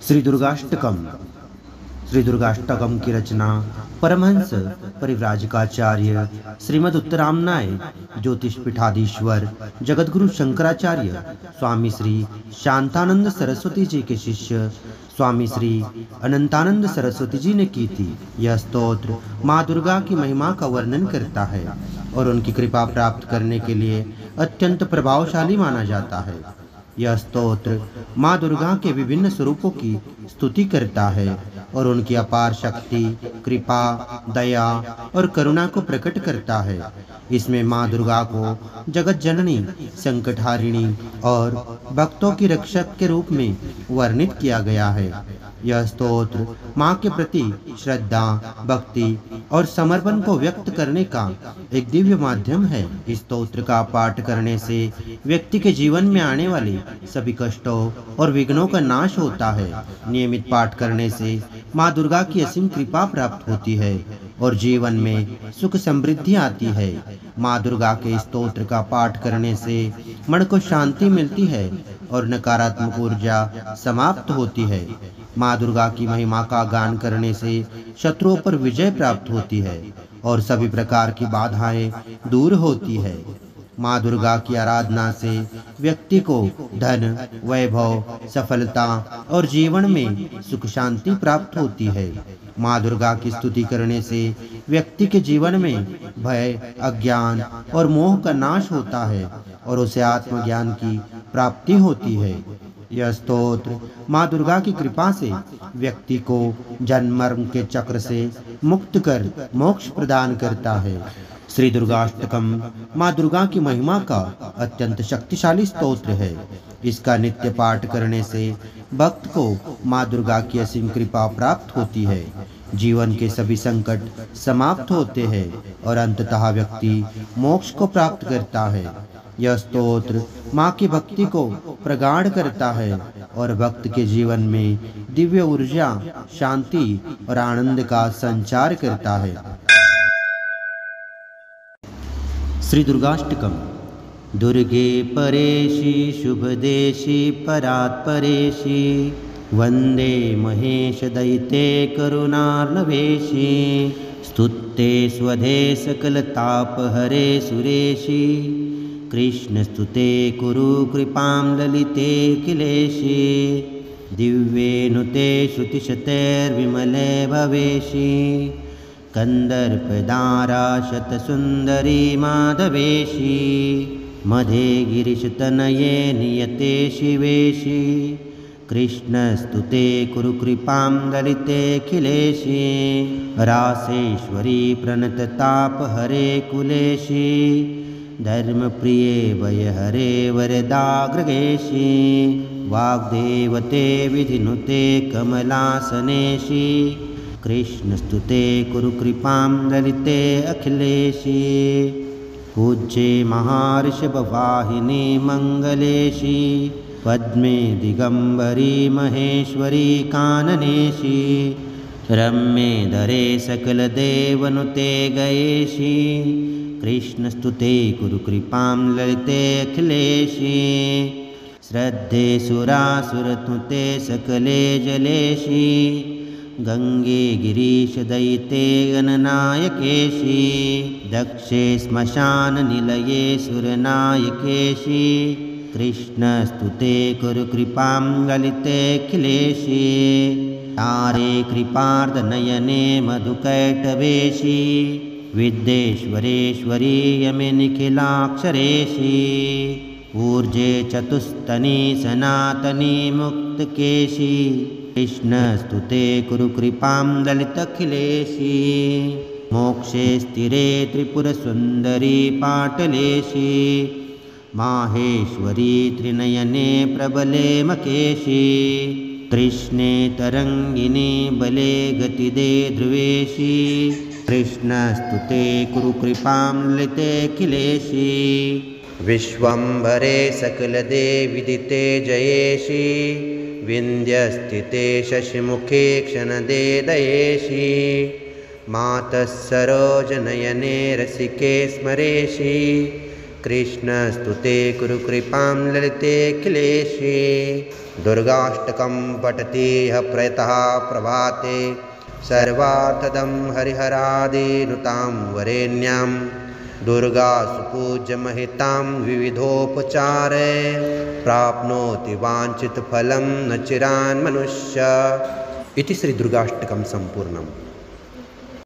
श्री दुर्गाष्टकम। श्री दुर्गाष्टकम की रचना परमहंस परिव्राजकाचार्य श्रीमद उत्तरामनाय ज्योतिष पीठाधीश्वर जगतगुरु शंकराचार्य स्वामी श्री शांतानंद सरस्वती जी के शिष्य स्वामी श्री अनंतानंद सरस्वती जी ने की थी। यह स्तोत्र माँ दुर्गा की महिमा का वर्णन करता है और उनकी कृपा प्राप्त करने के लिए अत्यंत प्रभावशाली माना जाता है। यह स्तोत्र माँ दुर्गा के विभिन्न स्वरूपों की स्तुति करता है और उनकी अपार शक्ति, कृपा, दया और करुणा को प्रकट करता है। इसमें माँ दुर्गा को जगत जननी, संकटहारिणी और भक्तों की रक्षक के रूप में वर्णित किया गया है। यह स्तोत्र माँ के प्रति श्रद्धा, भक्ति और समर्पण को व्यक्त करने का एक दिव्य माध्यम है। इस स्तोत्र का पाठ करने से व्यक्ति के जीवन में आने वाले सभी कष्टों और विघ्नों का नाश होता है। नियमित पाठ करने से माँ दुर्गा की असीम कृपा प्राप्त होती है और जीवन में सुख समृद्धि आती है। माँ दुर्गा के स्तोत्र का पाठ करने से मन को शांति मिलती है और नकारात्मक ऊर्जा समाप्त होती है। माँ दुर्गा की महिमा का गान करने से शत्रुओं पर विजय प्राप्त होती है और सभी प्रकार की बाधाएं दूर होती है। माँ दुर्गा की आराधना से व्यक्ति को धन, वैभव, सफलता और जीवन में सुख शांति प्राप्त होती है। माँ दुर्गा की स्तुति करने से व्यक्ति के जीवन में भय, अज्ञान और मोह का नाश होता है और उसे आत्मज्ञान की प्राप्ति होती है। यह स्तोत्र माँ दुर्गा की कृपा से व्यक्ति को जन्म मरण के चक्र से मुक्त कर मोक्ष प्रदान करता है। श्री दुर्गाष्टकम माँ दुर्गा की महिमा का अत्यंत शक्तिशाली स्तोत्र है। इसका नित्य पाठ करने से भक्त को माँ दुर्गा की असीम कृपा प्राप्त होती है। जीवन के सभी संकट समाप्त होते हैं और अंततः व्यक्ति मोक्ष को प्राप्त करता है। यह स्तोत्र माँ की भक्ति को प्रगाढ़ करता है और भक्त के जीवन में दिव्य ऊर्जा, शांति और आनंद का संचार करता है। श्री दुर्गाष्टकम। दुर्गे परेशि शुभदेशि परात्परेशि वंदे महेश दयिते करुणार्णवेशि स्तुते स्वधे सकलतापहरे सुरेशि कृष्णस्तुते कुरु कृपां ललिते किलेशि दिव्येनुते श्रुतिशतैर्विमले भवेशि कंदर्पदारा शतसुंदरी माधवेशि मधे गिरिशतनये नियते शिवेशि कृष्णस्तुते कुरु कृपां ललिते खिलेशि रासेश्वरी प्रणततापहरे कुलेशि धर्मप्रिये भयहरे वरदाग्रगेशि वाग्देवते विधिनुते कमलासनेशि कृष्णस्तुते कुरु कृपां ललिते अखिलेशि पूज्ये महर्षिवाहिनी मंगलेशि पद्मे दिगंबरी महेश्वरी काननेशि रम्ये धरे सकलदेवनुते गयेशि कृष्णस्तुते कुरु कृपां ललिते अखिलेशि श्रद्धे सुरासुरनुते सकले जलेशि गंगे गिरीशदयिते गणनायकेशि दक्षे श्मशाननिलये सुरनायकेशि कृष्णस्तुते कुरु कृपां ललिते अखिलेशि तारे कृपार्धनयने मधुकैटवेशि विद्येश्वरेश्वरी यमिनिखिलाक्षरेशि ऊर्जे चतुस्तनी सनातनी मुक्तकेशि कृष्णस्तुते कुरु कृपां ललितखिलेशि मोक्षे स्थिरे त्रिपुरसुन्दरी पाटलेशि माहेश्वरी त्रिनयने प्रबले मकेशि कृष्णे तरंगिनी बले गतिदे ध्रुवेशि कृष्णस्तुते कुरु कृपां ललिते खिलेशि विश्वम्भरे सकलदे विदिते जयेशि विन्ध्यस्थिते शशिमुखे क्षणदे दयेशि मातः सरोजनयने रसिके स्मरेशि कृष्णस्तुते कुरु कृपां ललिते अखिलेशे। दुर्गाष्टकं पठति यः प्रयतः प्रभाते सर्वार्थदं हरिहरादिनुतां वरेण्यां। दुर्गासुपूज्यमहितां विविधोपचारे प्राप्नोति वाञ्छितफलं न चिरान् मनुष्य। इति श्री दुर्गाष्टकं सम्पूर्णम्।